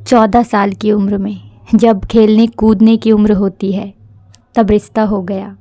14 साल की उम्र में, जब खेलने कूदने की उम्र होती है, तब रिश्ता हो गया।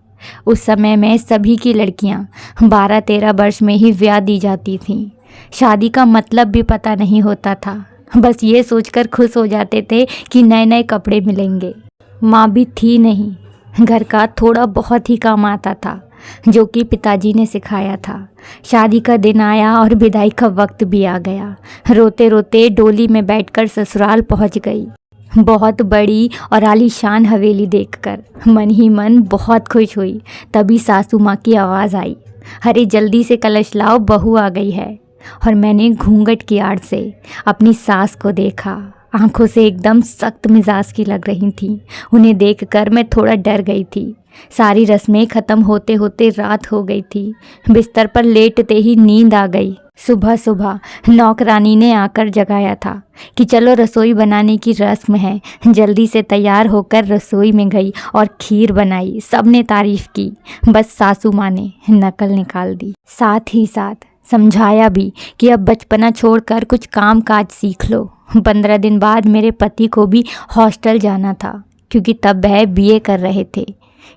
उस समय में सभी की लड़कियां 12-13 वर्ष में ही ब्याह दी जाती थीं। शादी का मतलब भी पता नहीं होता था, बस ये सोचकर खुश हो जाते थे कि नए नए कपड़े मिलेंगे। माँ भी थी नहीं, घर का थोड़ा बहुत ही काम आता था जो कि पिताजी ने सिखाया था। शादी का दिन आया और विदाई का वक्त भी आ गया। रोते रोते डोली में बैठकर ससुराल पहुंच गई। बहुत बड़ी और आलीशान हवेली देखकर मन ही मन बहुत खुश हुई। तभी सासू माँ की आवाज़ आई, अरे जल्दी से कलश लाओ, बहू आ गई है। और मैंने घूंघट की आड़ से अपनी सास को देखा। आंखों से एकदम सख्त मिजाज की लग रही थीं। उन्हें देखकर मैं थोड़ा डर गई थी। सारी रस्में ख़त्म होते होते रात हो गई थी। बिस्तर पर लेटते ही नींद आ गई। सुबह सुबह नौकरानी ने आकर जगाया था कि चलो रसोई बनाने की रस्म है। जल्दी से तैयार होकर रसोई में गई और खीर बनाई। सबने तारीफ़ की, बस सासू माँ ने नकल निकाल दी। साथ ही साथ समझाया भी कि अब बचपना छोड़कर कुछ काम काज सीख लो। 15 दिन बाद मेरे पति को भी हॉस्टल जाना था, क्योंकि तब वह बीए कर रहे थे।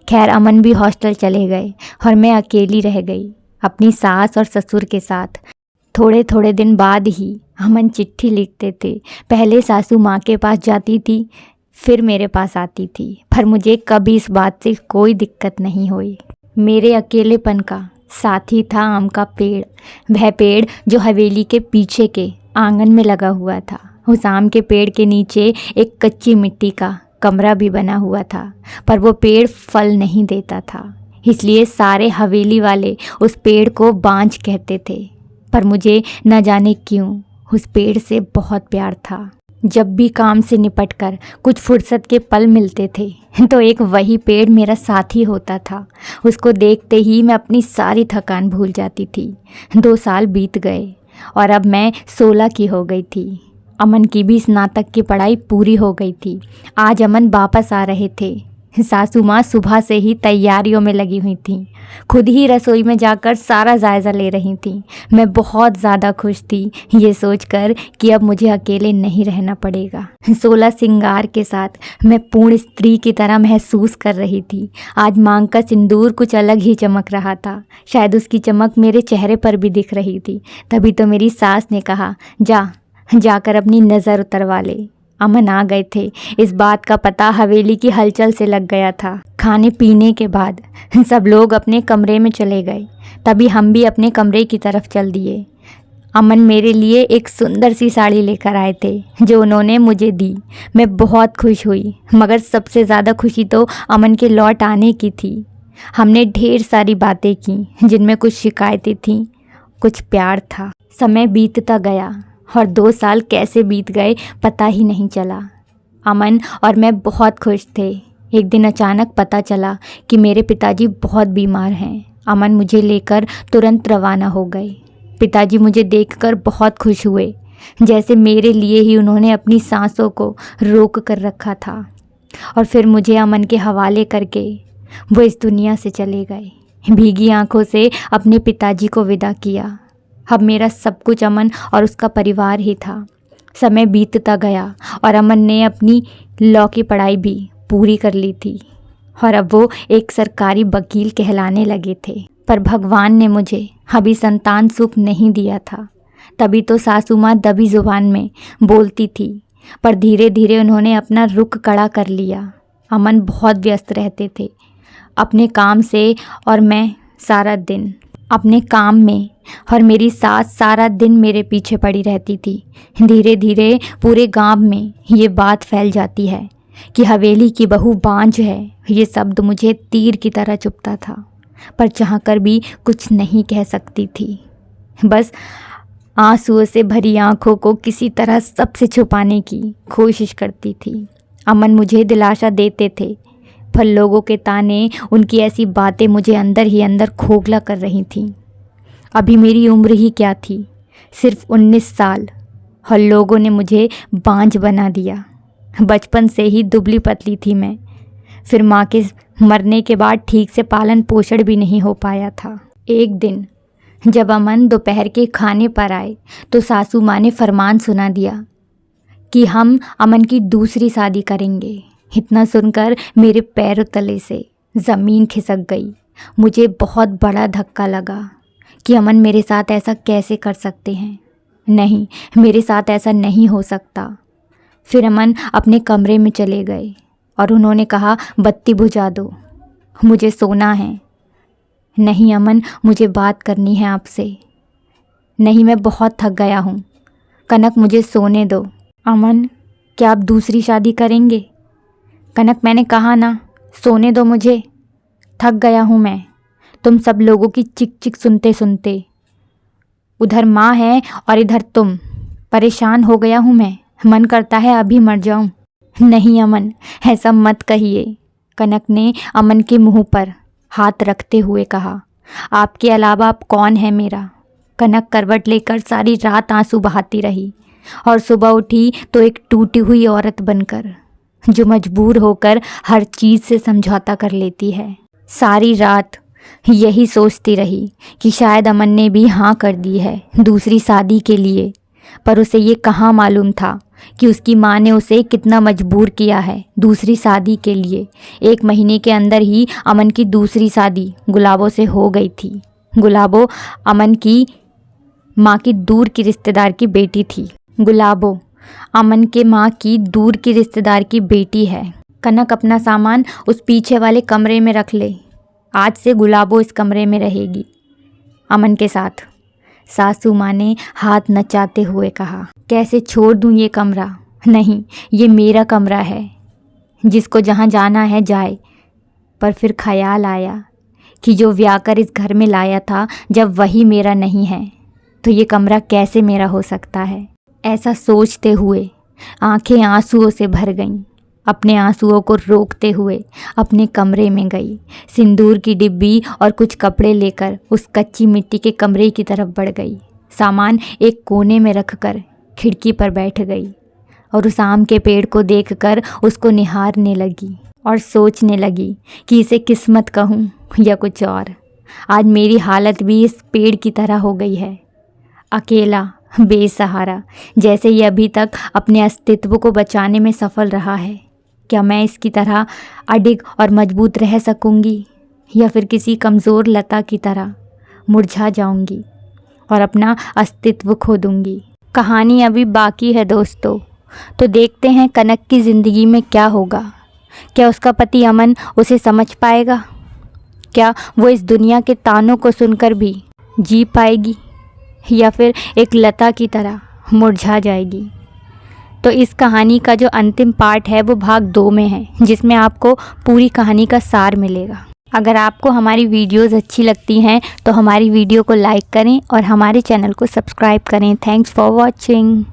खैर अमन भी हॉस्टल चले गए और मैं अकेली रह गई अपनी सास और ससुर के साथ। थोड़े थोड़े दिन बाद ही अमन चिट्ठी लिखते थे। पहले सासू माँ के पास जाती थी, फिर मेरे पास आती थी, पर मुझे कभी इस बात से कोई दिक्कत नहीं हुई। मेरे अकेलेपन का साथी था आम का पेड़। वह पेड़ जो हवेली के पीछे के आंगन में लगा हुआ था। उस आम के पेड़ के नीचे एक कच्ची मिट्टी का कमरा भी बना हुआ था, पर वो पेड़ फल नहीं देता था, इसलिए सारे हवेली वाले उस पेड़ को बांझ कहते थे। पर मुझे न जाने क्यों उस पेड़ से बहुत प्यार था। जब भी काम से निपटकर कुछ फुर्सत के पल मिलते थे तो एक वही पेड़ मेरा साथी होता था। उसको देखते ही मैं अपनी सारी थकान भूल जाती थी। 2 साल बीत गए और अब मैं 16 की हो गई थी। अमन की भी स्नातक की पढ़ाई पूरी हो गई थी। आज अमन वापस आ रहे थे। सासू माँ सुबह से ही तैयारियों में लगी हुई थीं। खुद ही रसोई में जाकर सारा जायज़ा ले रही थीं। मैं बहुत ज़्यादा खुश थी ये सोचकर कि अब मुझे अकेले नहीं रहना पड़ेगा। 16 सिंगार के साथ मैं पूर्ण स्त्री की तरह महसूस कर रही थी। आज मांग का सिंदूर कुछ अलग ही चमक रहा था। शायद उसकी चमक मेरे चेहरे पर भी दिख रही थी। तभी तो मेरी सास ने कहा, जाकर अपनी नज़र उतरवा ले। अमन आ गए थे। इस बात का पता हवेली की हलचल से लग गया था। खाने पीने के बाद सब लोग अपने कमरे में चले गए। तभी हम भी अपने कमरे की तरफ चल दिए। अमन मेरे लिए एक सुंदर सी साड़ी लेकर आए थे जो उन्होंने मुझे दी। मैं बहुत खुश हुई, मगर सबसे ज़्यादा खुशी तो अमन के लौट आने की थी। हमने ढेर सारी बातें की, जिनमें कुछ शिकायतें थीं, कुछ प्यार था। समय बीतता गया और 2 साल कैसे बीत गए पता ही नहीं चला। अमन और मैं बहुत खुश थे। एक दिन अचानक पता चला कि मेरे पिताजी बहुत बीमार हैं। अमन मुझे लेकर तुरंत रवाना हो गए। पिताजी मुझे देखकर बहुत खुश हुए, जैसे मेरे लिए ही उन्होंने अपनी सांसों को रोक कर रखा था। और फिर मुझे अमन के हवाले करके वो इस दुनिया से चले गए। भीगी आंखों से अपने पिताजी को विदा किया। अब मेरा सब कुछ अमन और उसका परिवार ही था। समय बीतता गया और अमन ने अपनी लॉ की पढ़ाई भी पूरी कर ली थी और अब वो एक सरकारी वकील कहलाने लगे थे। पर भगवान ने मुझे अभी संतान सुख नहीं दिया था। तभी तो सासू माँ दबी जुबान में बोलती थी, पर धीरे धीरे उन्होंने अपना रुख कड़ा कर लिया। अमन बहुत व्यस्त रहते थे अपने काम से और मैं सारा दिन अपने काम में, और मेरी सास सारा दिन मेरे पीछे पड़ी रहती थी। धीरे धीरे पूरे गांव में ये बात फैल जाती है कि हवेली की बहू बांझ है। ये शब्द मुझे तीर की तरह चुभता था, पर चाहकर भी कुछ नहीं कह सकती थी। बस आंसुओं से भरी आंखों को किसी तरह सबसे छुपाने की कोशिश करती थी। अमन मुझे दिलासा देते थे, पर लोगों के ताने, उनकी ऐसी बातें मुझे अंदर ही अंदर खोखला कर रही थीं। अभी मेरी उम्र ही क्या थी, सिर्फ 19 साल, और लोगों ने मुझे बांझ बना दिया। बचपन से ही दुबली पतली थी मैं। फिर माँ के मरने के बाद ठीक से पालन पोषण भी नहीं हो पाया था। एक दिन जब अमन दोपहर के खाने पर आए तो सासू माँ ने फरमान सुना दिया कि हम अमन की दूसरी शादी करेंगे। इतना सुनकर मेरे पैरों तले से ज़मीन खिसक गई। मुझे बहुत बड़ा धक्का लगा कि अमन मेरे साथ ऐसा कैसे कर सकते हैं। नहीं, मेरे साथ ऐसा नहीं हो सकता। फिर अमन अपने कमरे में चले गए और उन्होंने कहा, बत्ती बुझा दो, मुझे सोना है। नहीं अमन, मुझे बात करनी है आपसे। नहीं, मैं बहुत थक गया हूँ। कनक, मुझे सोने दो। अमन, क्या आप दूसरी शादी करेंगे? कनक, मैंने कहा ना, सोने दो मुझे। थक गया हूँ मैं तुम सब लोगों की चिक चिक सुनते सुनते। उधर माँ है और इधर तुम। परेशान हो गया हूँ मैं, मन करता है अभी मर जाऊँ। नहीं अमन, ऐसा मत कहिए। कनक ने अमन के मुंह पर हाथ रखते हुए कहा, आपके अलावा अब कौन है मेरा? कनक करवट लेकर सारी रात आंसू बहाती रही और सुबह उठी तो एक टूटी हुई औरत बनकर, जो मजबूर होकर हर चीज़ से समझौता कर लेती है। सारी रात यही सोचती रही कि शायद अमन ने भी हाँ कर दी है दूसरी शादी के लिए, पर उसे ये कहाँ मालूम था कि उसकी माँ ने उसे कितना मजबूर किया है दूसरी शादी के लिए। 1 महीने के अंदर ही अमन की दूसरी शादी गुलाबों से हो गई थी। गुलाबो अमन की माँ की दूर की रिश्तेदार की बेटी थी। गुलाबो अमन के माँ की दूर की रिश्तेदार की बेटी है। कनक, अपना सामान उस पीछे वाले कमरे में रख ले। आज से गुलाबो इस कमरे में रहेगी अमन के साथ। सासू माँ ने हाथ नचाते हुए कहा, कैसे छोड़ दूँ ये कमरा? नहीं, ये मेरा कमरा है, जिसको जहाँ जाना है जाए। पर फिर ख्याल आया कि जो ब्याह कर इस घर में लाया था, जब वही मेरा नहीं है तो ये कमरा कैसे मेरा हो सकता है? ऐसा सोचते हुए आंखें आंसुओं से भर गईं। अपने आंसुओं को रोकते हुए अपने कमरे में गई। सिंदूर की डिब्बी और कुछ कपड़े लेकर उस कच्ची मिट्टी के कमरे की तरफ बढ़ गई। सामान एक कोने में रखकर खिड़की पर बैठ गई और उस आम के पेड़ को देखकर उसको निहारने लगी और सोचने लगी कि इसे किस्मत कहूँ या कुछ और। आज मेरी हालत भी इस पेड़ की तरह हो गई है, अकेला, बेसहारा। जैसे ये अभी तक अपने अस्तित्व को बचाने में सफल रहा है, क्या मैं इसकी तरह अडिग और मजबूत रह सकूंगी, या फिर किसी कमज़ोर लता की तरह मुरझा जाऊंगी और अपना अस्तित्व खो दूंगी? कहानी अभी बाकी है दोस्तों, तो देखते हैं कनक की ज़िंदगी में क्या होगा। क्या उसका पति अमन उसे समझ पाएगा? क्या वो इस दुनिया के तानों को सुनकर भी जी पाएगी, या फिर एक लता की तरह मुरझा जाएगी? तो इस कहानी का जो अंतिम पार्ट है वो भाग 2 में है, जिसमें आपको पूरी कहानी का सार मिलेगा। अगर आपको हमारी वीडियोस अच्छी लगती हैं तो हमारी वीडियो को लाइक करें और हमारे चैनल को सब्सक्राइब करें। Thanks for watching.